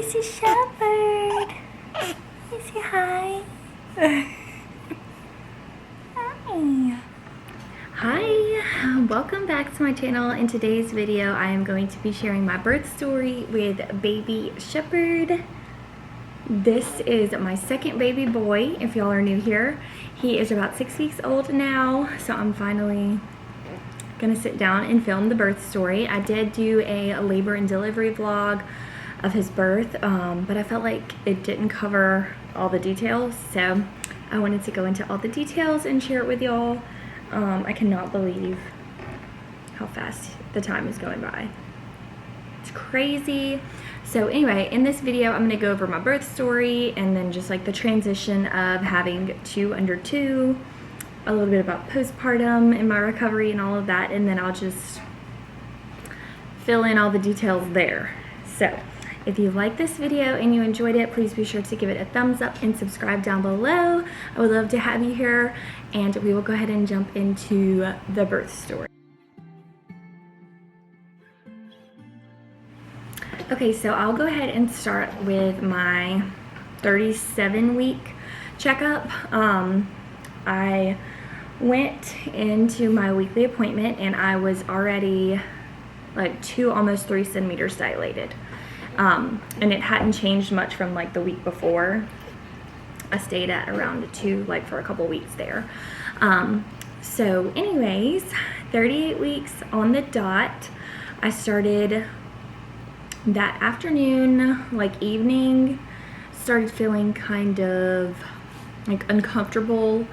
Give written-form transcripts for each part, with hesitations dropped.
Missy Shepherd. You say hi. Hi. Hi, welcome back to my channel. In today's video, I am going to be sharing my birth story with baby Shepherd. This is my second baby boy, if y'all are new here. He is about 6 weeks old now, so I'm finally gonna sit down and film the birth story. I did do a labor and delivery vlog of his birth, but I felt like it didn't cover all the details, so I wanted to go into all the details and share it with y'all. I cannot believe how fast the time is going by. It's crazy. So anyway, in this video, I'm gonna go over my birth story and then just like the transition of having 2 under 2, a little bit about postpartum and my recovery and all of that, and then I'll just fill in all the details there. So if you like this video and you enjoyed it, please be sure to give it a thumbs up and subscribe down below. I would love to have you here, and we will go ahead and jump into the birth story. Okay, so I'll go ahead and start with my 37-week checkup. I went into my weekly appointment and I was already like 2, almost 3 centimeters dilated. And it hadn't changed much from like the week before. I stayed at around 2 like for a couple weeks there. So anyways, 38 weeks on the dot. I started that afternoon, like evening, started feeling kind of like uncomfortable,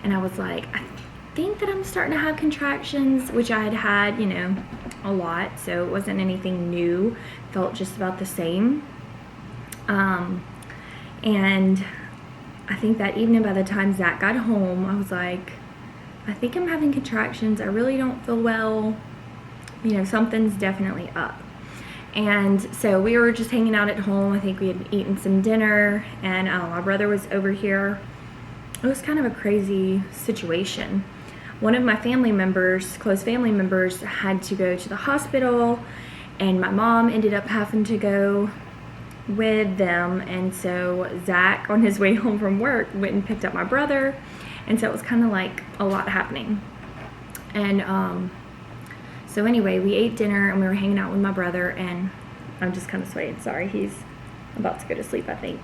and I was like, I think that I'm starting to have contractions, which I had had, you know, a lot, so it wasn't anything new. Felt just about the same. And I think that evening, by the time Zach got home, I was like, I think I'm having contractions. I really don't feel well. You know, something's definitely up. And so we were just hanging out at home. I think we had eaten some dinner, and my brother was over here. It was kind of a crazy situation. One of my family members, close family members, had to go to the hospital, and my mom ended up having to go with them. And so Zach, on his way home from work, went and picked up my brother, and so it was kind of like a lot happening. And so anyway, we ate dinner and we were hanging out with my brother, and I'm just kind of swaying, sorry, he's about to go to sleep, I think.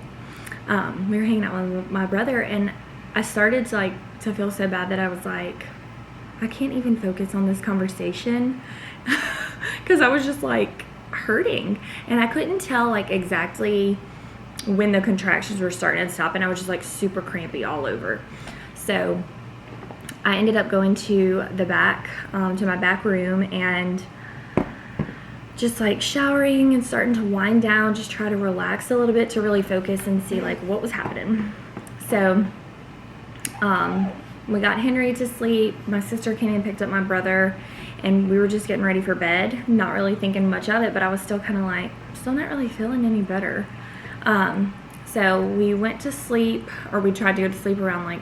We were hanging out with my brother, and I started to feel so bad that I was like, I can't even focus on this conversation because I was just like hurting, and I couldn't tell like exactly when the contractions were starting and stopping. I was just like super crampy all over. So I ended up going to the back, to my back room, and just like showering and starting to wind down, just try to relax a little bit to really focus and see like what was happening. So we got Henry to sleep. My sister came and picked up my brother, and we were just getting ready for bed, not really thinking much of it, but I was still kind of like, still not really feeling any better. So we went to sleep, or we tried to go to sleep around like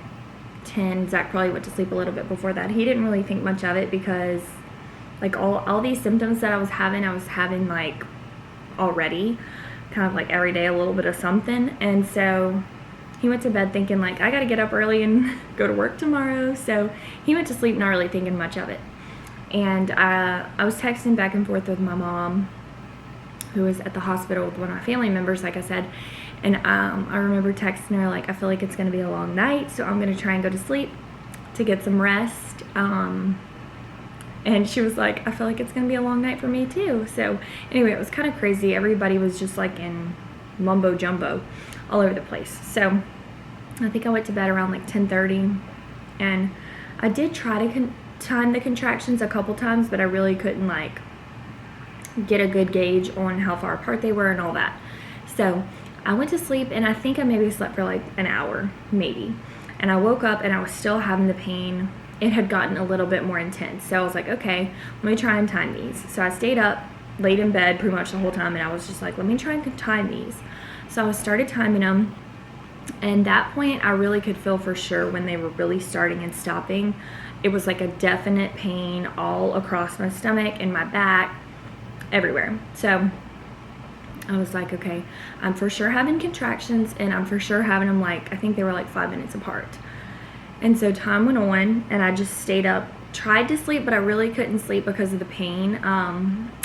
10. Zach probably went to sleep a little bit before that. He didn't really think much of it because like all these symptoms that I was having like already, kind of like every day a little bit of something. And so he went to bed thinking like, I gotta get up early and go to work tomorrow. So he went to sleep not really thinking much of it. And I was texting back and forth with my mom, who was at the hospital with one of my family members, like I said. And I remember texting her like, I feel like it's gonna be a long night, so I'm gonna try and go to sleep to get some rest. And she was like, I feel like it's gonna be a long night for me too. So anyway, it was kind of crazy. Everybody was just like in mumbo jumbo all over the place. So I think I went to bed around like 10:30, and I did try to time the contractions a couple times, but I really couldn't like get a good gauge on how far apart they were and all that. So I went to sleep, and I think I maybe slept for like an hour, maybe. And I woke up and I was still having the pain. It had gotten a little bit more intense. So I was like, okay, let me try and time these. So I stayed up, laid in bed pretty much the whole time, and I was just like, let me try and time these. So I started timing them, and at that point I really could feel for sure when they were really starting and stopping. It was like a definite pain all across my stomach and my back, everywhere. So I was like, okay, I'm for sure having contractions, and I'm for sure having them, like, I think they were like 5 minutes apart. And so time went on, and I just stayed up, tried to sleep, but I really couldn't sleep because of the pain.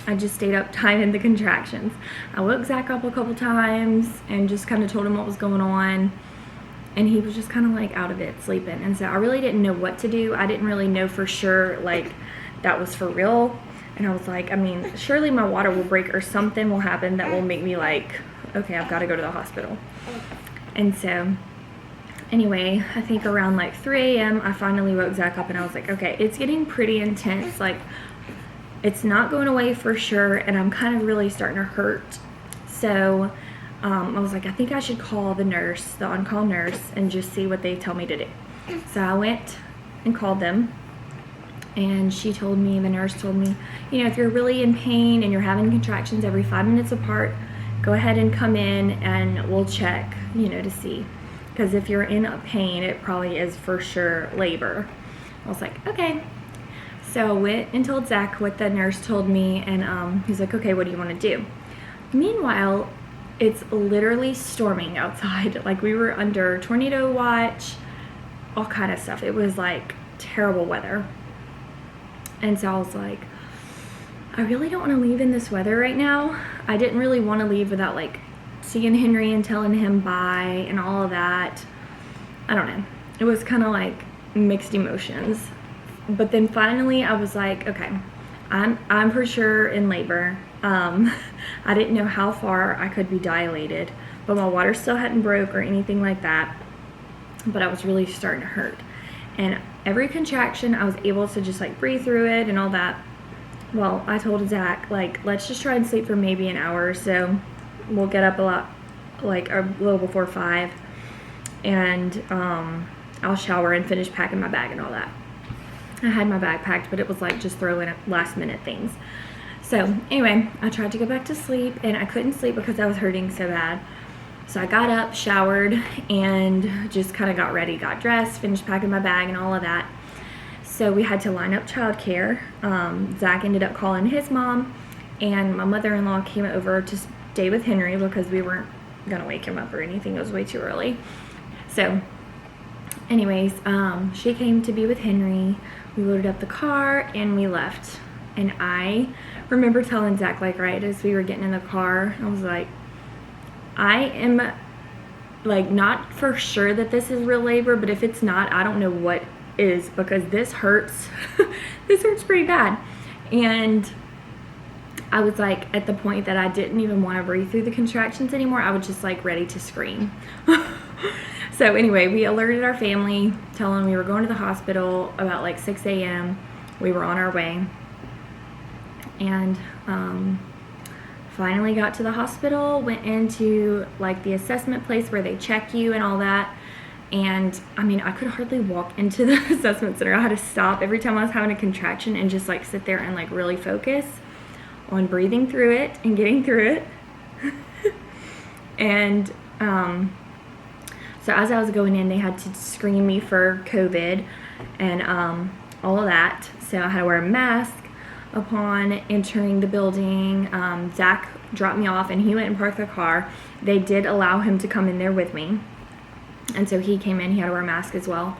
I just stayed up timing the contractions. I woke Zach up a couple times and just kind of told him what was going on, and he was just kind of like out of it, sleeping. And so I really didn't know what to do. I didn't really know for sure, like, that was for real. And I was like, I mean, surely my water will break or something will happen that will make me like, okay, I've got to go to the hospital. And so anyway, I think around like 3 a.m. I finally woke Zach up, and I was like, okay, it's getting pretty intense. Like, it's not going away for sure, and I'm kind of really starting to hurt. So I was like, I think I should call the nurse, the on-call nurse, and just see what they tell me to do. So I went and called them, and the nurse told me, you know, if you're really in pain and you're having contractions every 5 minutes apart, go ahead and come in and we'll check, you know, to see. Because if you're in pain, it probably is for sure labor. I was like, okay. So I went and told Zach what the nurse told me, and he's like, okay, what do you want to do? Meanwhile, it's literally storming outside. Like, we were under tornado watch, all kind of stuff. It was like terrible weather. And so I was like, I really don't want to leave in this weather right now. I didn't really want to leave without like seeing Henry and telling him bye and all of that. I don't know. It was kind of like mixed emotions. But then finally I was like, okay, I'm for sure in labor. I didn't know how far I could be dilated, but my water still hadn't broke or anything like that. But I was really starting to hurt. And every contraction, I was able to just like breathe through it and all that. Well, I told Zach, like, let's just try and sleep for maybe an hour or so. We'll get up a little before 5, and I'll shower and finish packing my bag and all that. I had my bag packed, but it was like just throw in last minute things. So anyway, I tried to go back to sleep, and I couldn't sleep because I was hurting so bad. So I got up, showered, and just kind of got ready, got dressed, finished packing my bag and all of that. So we had to line up childcare. Zach ended up calling his mom, and my mother-in-law came over to stay with Henry because we weren't gonna wake him up or anything. It was way too early. So anyways, she came to be with Henry. We loaded up the car and we left. And I remember telling Zach, like, right as we were getting in the car, I was like, I am like not for sure that this is real labor, but if it's not, I don't know what is, because this hurts. This hurts pretty bad. And I was like at the point that I didn't even want to breathe through the contractions anymore. I was just like ready to scream. So anyway, we alerted our family, telling them we were going to the hospital about like 6 a.m. We were on our way, and finally got to the hospital, went into like the assessment place where they check you and all that. And I mean, I could hardly walk into the assessment center. I had to stop every time I was having a contraction and just like sit there and like really focus on breathing through it and getting through it. And so as I was going in, they had to screen me for COVID and all of that. So I had to wear a mask upon entering the building. Zach dropped me off and he went and parked the car. They did allow him to come in there with me. And so he came in, he had to wear a mask as well.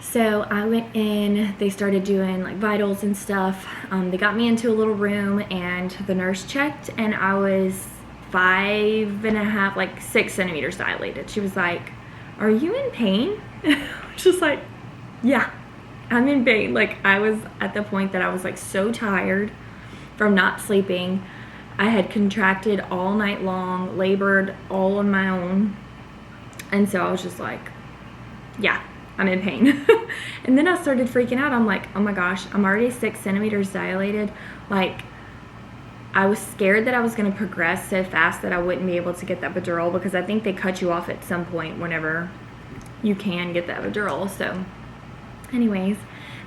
So I went in, they started doing like vitals and stuff. They got me into a little room and the nurse checked, and I was 5.5, like 6 centimeters dilated. She was like, "Are you in pain?" I was just like, yeah, I'm in pain. Like, I was at the point that I was like so tired from not sleeping. I had contracted all night long, labored all on my own. And so I was just like, yeah, I'm in pain. And then I started freaking out. I'm like, oh my gosh, I'm already 6 centimeters dilated. Like, I was scared that I was going to progress so fast that I wouldn't be able to get that epidural, because I think they cut you off at some point whenever you can get the epidural. So anyways,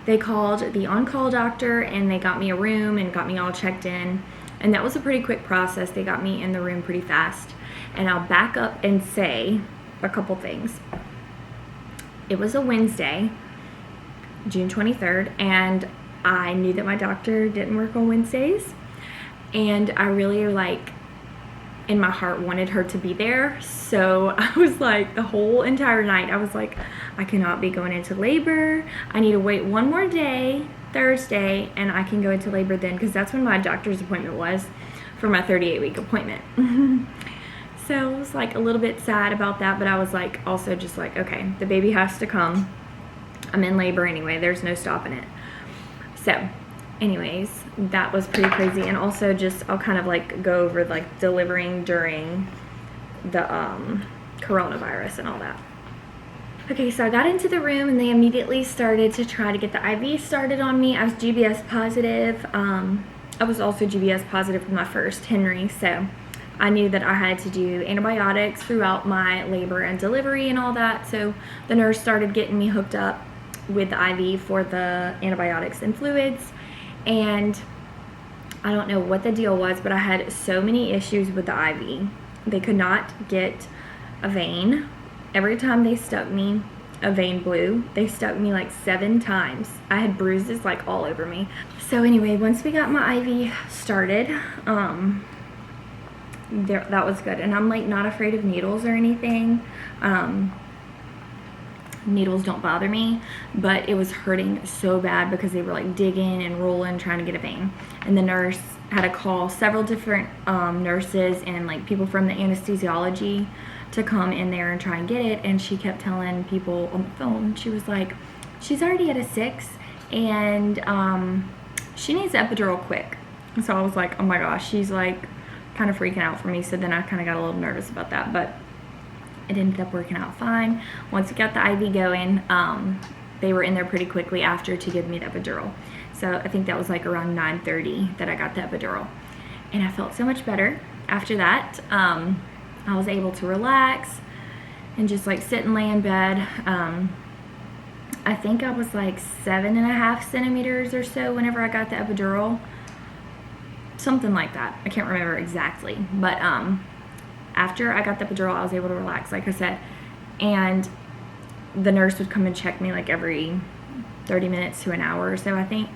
they called the on-call doctor and they got me a room and got me all checked in. And that was a pretty quick process. They got me in the room pretty fast. And I'll back up and say a couple things. It was a Wednesday, June 23rd, and I knew that my doctor didn't work on Wednesdays. And I really like and my heart wanted her to be there. So I was like, the whole entire night, I was like, I cannot be going into labor. I need to wait one more day, Thursday, and I can go into labor then, because that's when my doctor's appointment was for my 38-week appointment. So I was like a little bit sad about that, but I was like also just like, okay, the baby has to come. I'm in labor anyway. There's no stopping it. So anyways, that was pretty crazy. And also just, I'll kind of like go over like delivering during the coronavirus and all that. Okay, so I got into the room and they immediately started to try to get the IV started on me. I was GBS positive. I was also GBS positive with my first Henry, so I knew that I had to do antibiotics throughout my labor and delivery and all that. So the nurse started getting me hooked up with the IV for the antibiotics and fluids. And I don't know what the deal was, but I had so many issues with the IV. They could not get a vein. Every time they stuck me, a vein blew. They stuck me like 7 times. I had bruises like all over me. So anyway, once we got my IV started, that was good. And I'm like not afraid of needles or anything. Needles don't bother me, but it was hurting so bad because they were like digging and rolling trying to get a vein. And the nurse had to call several different nurses and like people from the anesthesiology to come in there and try and get it. And she kept telling people on the phone, she was like, she's already at a 6 and she needs epidural quick. And so I was like, oh my gosh, she's like kind of freaking out for me. So then I kind of got a little nervous about that, but it ended up working out fine. Once we got the IV going, they were in there pretty quickly after to give me the epidural. So I think that was like around 9:30 that I got the epidural. And I felt so much better after that. I was able to relax and just like sit and lay in bed. I think I was like 7.5 centimeters or so whenever I got the epidural. Something like that. I can't remember exactly. But after I got the epidural, I was able to relax, like I said. And the nurse would come and check me like every 30 minutes to an hour or so, I think.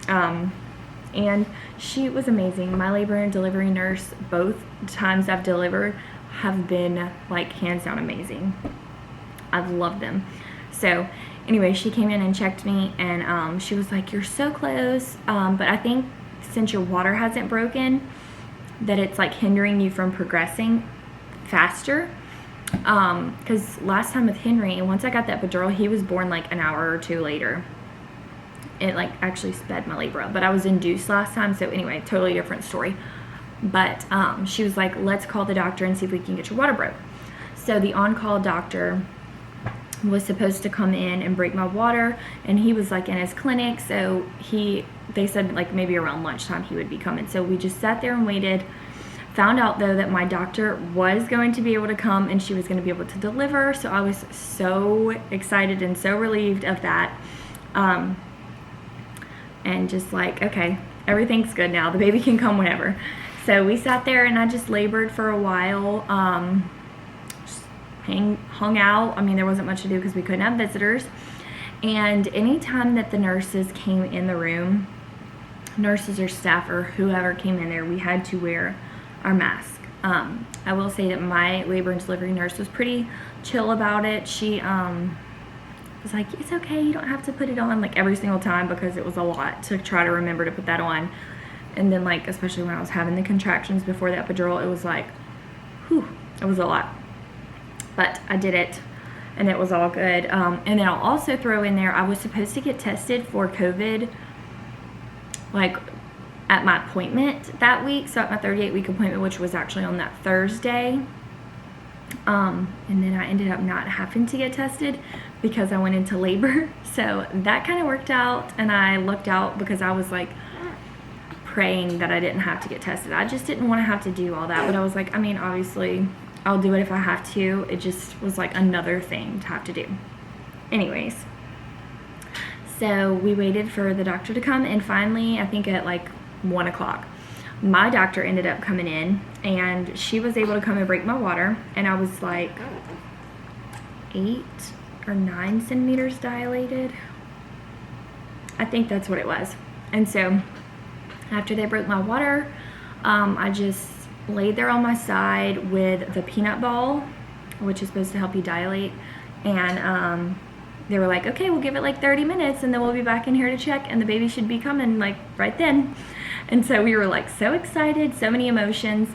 And she was amazing. My labor and delivery nurse, both times I've delivered, have been like hands down amazing. I've loved them. So anyway, she came in and checked me, and she was like, you're so close, but I think since your water hasn't broken, that it's like hindering you from progressing faster. Because last time with Henry, once I got that epidural, he was born like an hour or 2 later. It like actually sped my labor up, but I was induced last time, so anyway, totally different story. But she was like, let's call the doctor and see if we can get your water broke. So the on-call doctor was supposed to come in and break my water, and he was like in his clinic, so they said like maybe around lunchtime he would be coming. So we just sat there and waited. Found out though that my doctor was going to be able to come and she was going to be able to deliver, so I was so excited and so relieved of that. And just like, okay, everything's good now, the baby can come whenever. So we sat there and I just labored for a while, hung out. I mean, there wasn't much to do because we couldn't have visitors. And anytime that the nurses came in the room, nurses or staff or whoever came in there, we had to wear our mask. I will say that my labor and delivery nurse was pretty chill about it. She was like, it's okay, you don't have to put it on like every single time, because it was a lot to try to remember to put that on. And then like, especially when I was having the contractions before the epidural, it was like, whew, it was a lot. But I did it and it was all good. And then I'll also throw in there, I was supposed to get tested for COVID like at my appointment that week, so at my 38-week appointment, which was actually on that Thursday. And then I ended up not having to get tested because I went into labor. So that kind of worked out, and I looked out because I was like praying that I didn't have to get tested. I just didn't want to have to do all that, but I was like, I mean, obviously I'll do it if I have to. It just was like another thing to have to do. Anyways, so we waited for the doctor to come, and finally, I think at like 1 o'clock, my doctor ended up coming in, and she was able to come and break my water, and I was like 8 or 9 centimeters dilated. I think that's what it was. And so after they broke my water, I just laid there on my side with the peanut ball, which is supposed to help you dilate, and they were like, okay, we'll give it like 30 minutes and then we'll be back in here to check, and the baby should be coming like right then. And so we were like so excited, so many emotions.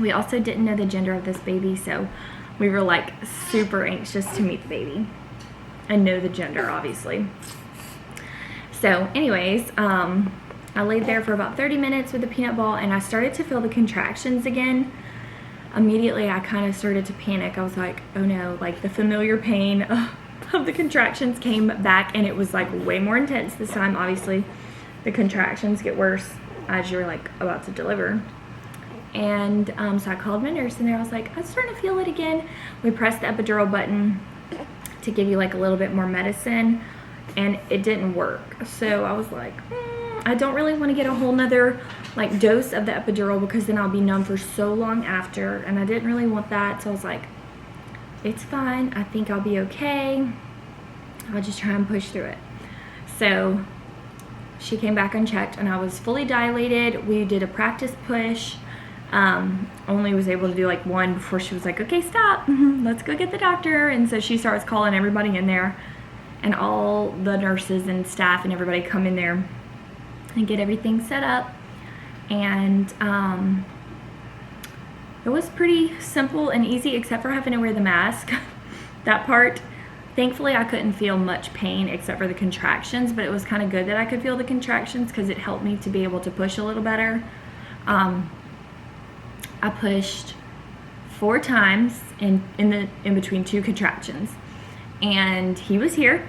We also didn't know the gender of this baby, so we were like super anxious to meet the baby and know the gender, obviously. So anyways, I laid there for about 30 minutes with the peanut ball, and I started to feel the contractions again. Immediately I kind of started to panic. I was like, oh no, like the familiar pain of the contractions came back, and it was like way more intense this time. Obviously the contractions get worse as you're like about to deliver. And so I called my nurse in there. I was like, I'm starting to feel it again. We pressed the epidural button to give you like a little bit more medicine, and it didn't work. So I was like, I don't really want to get a whole nother like dose of the epidural, because then I'll be numb for so long after, and I didn't really want that. So I was like, it's fine, I think I'll be okay, I'll just try and push through it. So she came back unchecked, and I was fully dilated. We did a practice push. Only was able to do like one before she was like, okay, stop, let's go get the doctor. And so she starts calling everybody in there, and all the nurses and staff and everybody come in there and get everything set up. And it was pretty simple and easy, except for having to wear the mask. That part, thankfully I couldn't feel much pain except for the contractions, but it was kind of good that I could feel the contractions because it helped me to be able to push a little better. I pushed 4 times in between 2 contractions, and he was here.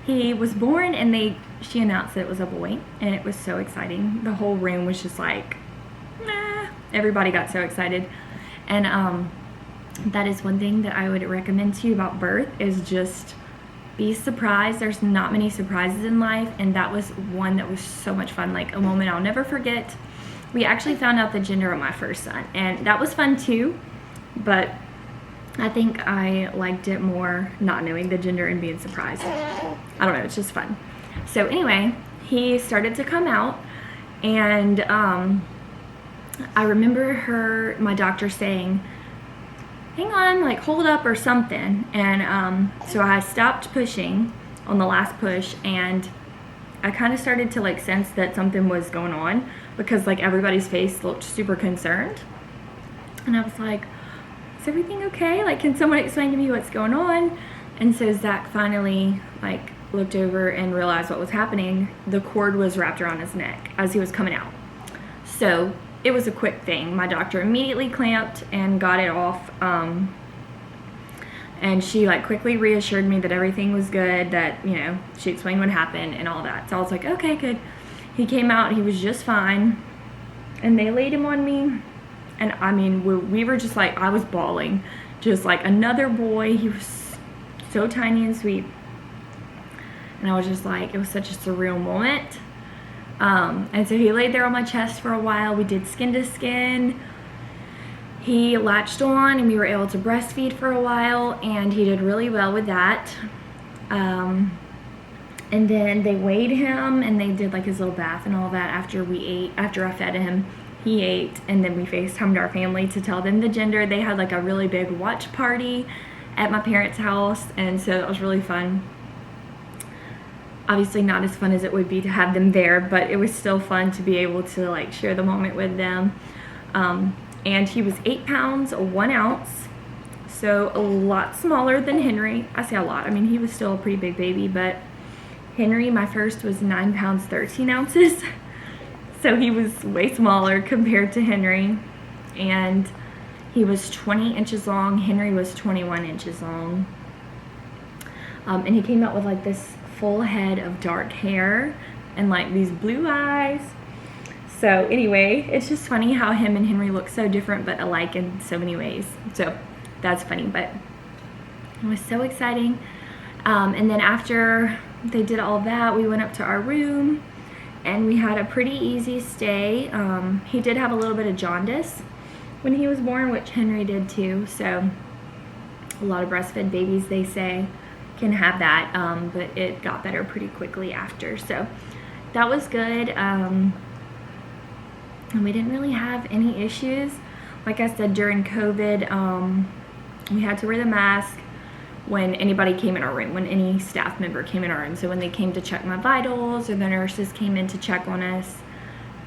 He was born, and she announced that it was a boy, and it was so exciting. The whole room was just like, nah. Everybody got so excited. And that is one thing that I would recommend to you about birth, is just be surprised. There's not many surprises in life, and that was one that was so much fun, like a moment I'll never forget. We actually found out the gender of my first son, and that was fun too, but I think I liked it more not knowing the gender and being surprised. I don't know, it's just fun. So anyway, he started to come out, and I remember my doctor saying, hang on, like hold up or something. And so I stopped pushing on the last push, and I kind of started to like sense that something was going on, because like everybody's face looked super concerned. And I was like, is everything okay? Like, can someone explain to me what's going on? And so Zach finally like looked over and realized what was happening. The cord was wrapped around his neck as he was coming out. So it was a quick thing. My doctor immediately clamped and got it off. And she like quickly reassured me that everything was good, that, you know, she explained what happened and all that. So I was like, okay, good. He came out, he was just fine. And they laid him on me. And I mean, we were just like, I was bawling. Just like another boy. He was so tiny and sweet. And I was just like, it was such a surreal moment. And so he laid there on my chest for a while. We did skin to skin. He latched on, and we were able to breastfeed for a while, and he did really well with that. And then they weighed him, and they did like his little bath and all that after we ate. After I fed him, he ate, and then we FaceTimed our family to tell them the gender. They had like a really big watch party at my parents' house, and so that was really fun. Obviously not as fun as it would be to have them there, but it was still fun to be able to like share the moment with them. And he was 8 pounds 1 ounce, so a lot smaller than Henry. I say a lot, I mean he was still a pretty big baby, but Henry, my first, was 9 pounds 13 ounces. So he was way smaller compared to Henry. And he was 20 inches long. Henry was 21 inches long. And he came out with like this full head of dark hair and like these blue eyes. So anyway, it's just funny how him and Henry look so different but alike in so many ways. So that's funny, but it was so exciting. And then after they did all that, we went up to our room, and we had a pretty easy stay. He did have a little bit of jaundice when he was born, which Henry did too. So a lot of breastfed babies, they say, can have that, but it got better pretty quickly after. So that was good. and we didn't really have any issues. Like I said, during COVID, we had to wear the mask when anybody came in our room, when any staff member came in our room. So when they came to check my vitals, or the nurses came in to check on us,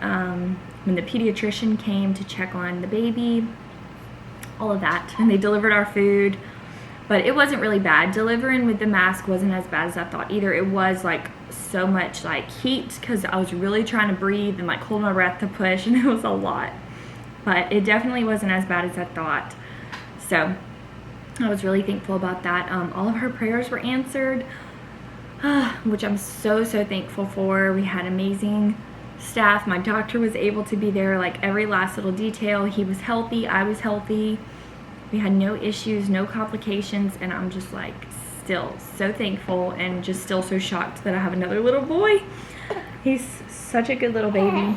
when the pediatrician came to check on the baby, all of that, and they delivered our food. But it wasn't really bad. Delivering with the mask wasn't as bad as I thought either. It was like so much like heat, because I was really trying to breathe and like hold my breath to push, and it was a lot. But it definitely wasn't as bad as I thought. So I was really thankful about that. All of her prayers were answered, which I'm so thankful for. We had amazing staff. My doctor was able to be there, like every last little detail. He was healthy, I was healthy. We had no issues, no complications, and I'm just like still so thankful, and just still so shocked that I have another little boy. He's such a good little baby.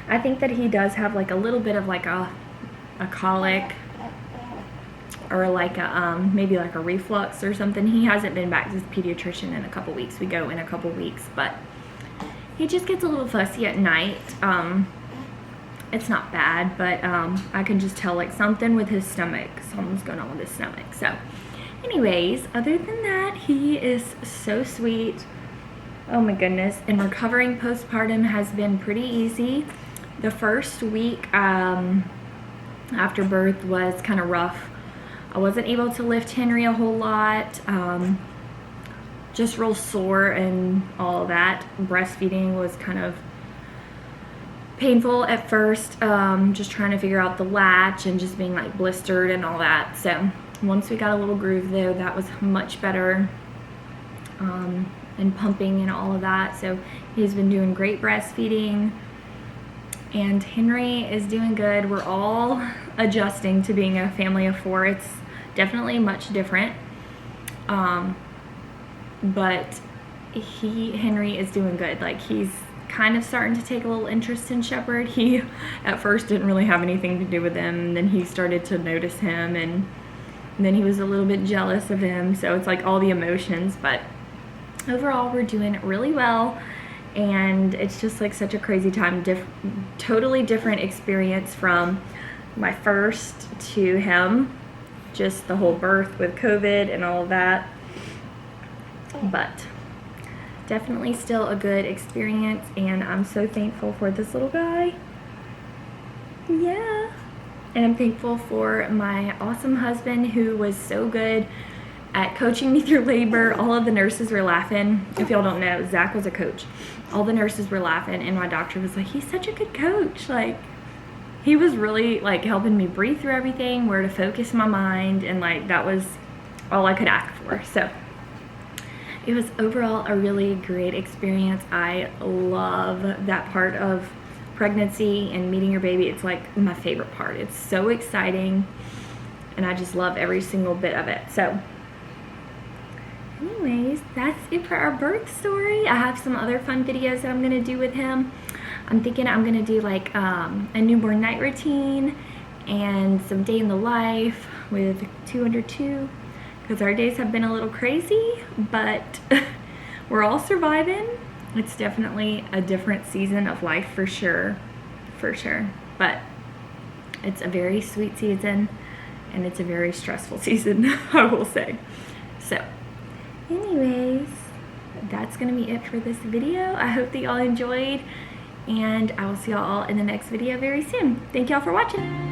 I think that he does have like a little bit of like a colic, or like a maybe like a reflux or something. He hasn't been back to his pediatrician in a couple weeks. We go in a couple weeks, but he just gets a little fussy at night. It's not bad, but I can just tell like something with his stomach, something's going on with his stomach. So anyways, other than that, he is so sweet. Oh my goodness. And recovering postpartum has been pretty easy. The first week after birth was kind of rough. I wasn't able to lift Henry a whole lot, just real sore and all that. Breastfeeding was kind of painful at first, just trying to figure out the latch and just being like blistered and all that. So once we got a little groove though, that was much better, and pumping and all of that. So he's been doing great breastfeeding, and Henry is doing good. We're all adjusting to being a family of 4. It's definitely much different, but Henry is doing good. Like he's kind of starting to take a little interest in Shepherd. He at first didn't really have anything to do with him, and then he started to notice him, and then he was a little bit jealous of him. So it's like all the emotions, but overall we're doing really well. And it's just like such a crazy time, totally different experience from my first to him, just the whole birth with COVID and all of that, but definitely still a good experience, and I'm so thankful for this little guy. Yeah. And I'm thankful for my awesome husband, who was so good at coaching me through labor. All of the nurses were laughing. If y'all don't know, Zach was a coach. All the nurses were laughing, and my doctor was like, he's such a good coach. Like, he was really like helping me breathe through everything, where to focus my mind, and like that was all I could ask for. So it was overall a really great experience. I love that part of pregnancy and meeting your baby. It's like my favorite part. It's so exciting, and I just love every single bit of it. So anyways, that's it for our birth story. I have some other fun videos that I'm going to do with him. I'm thinking I'm going to do like a newborn night routine and some day in the life with 202, because our days have been a little crazy, but we're all surviving. It's definitely a different season of life for sure, but it's a very sweet season, and it's a very stressful season, I will say. So anyways, that's gonna be it for this video. I hope that y'all enjoyed, and I will see y'all in the next video very soon. Thank y'all for watching.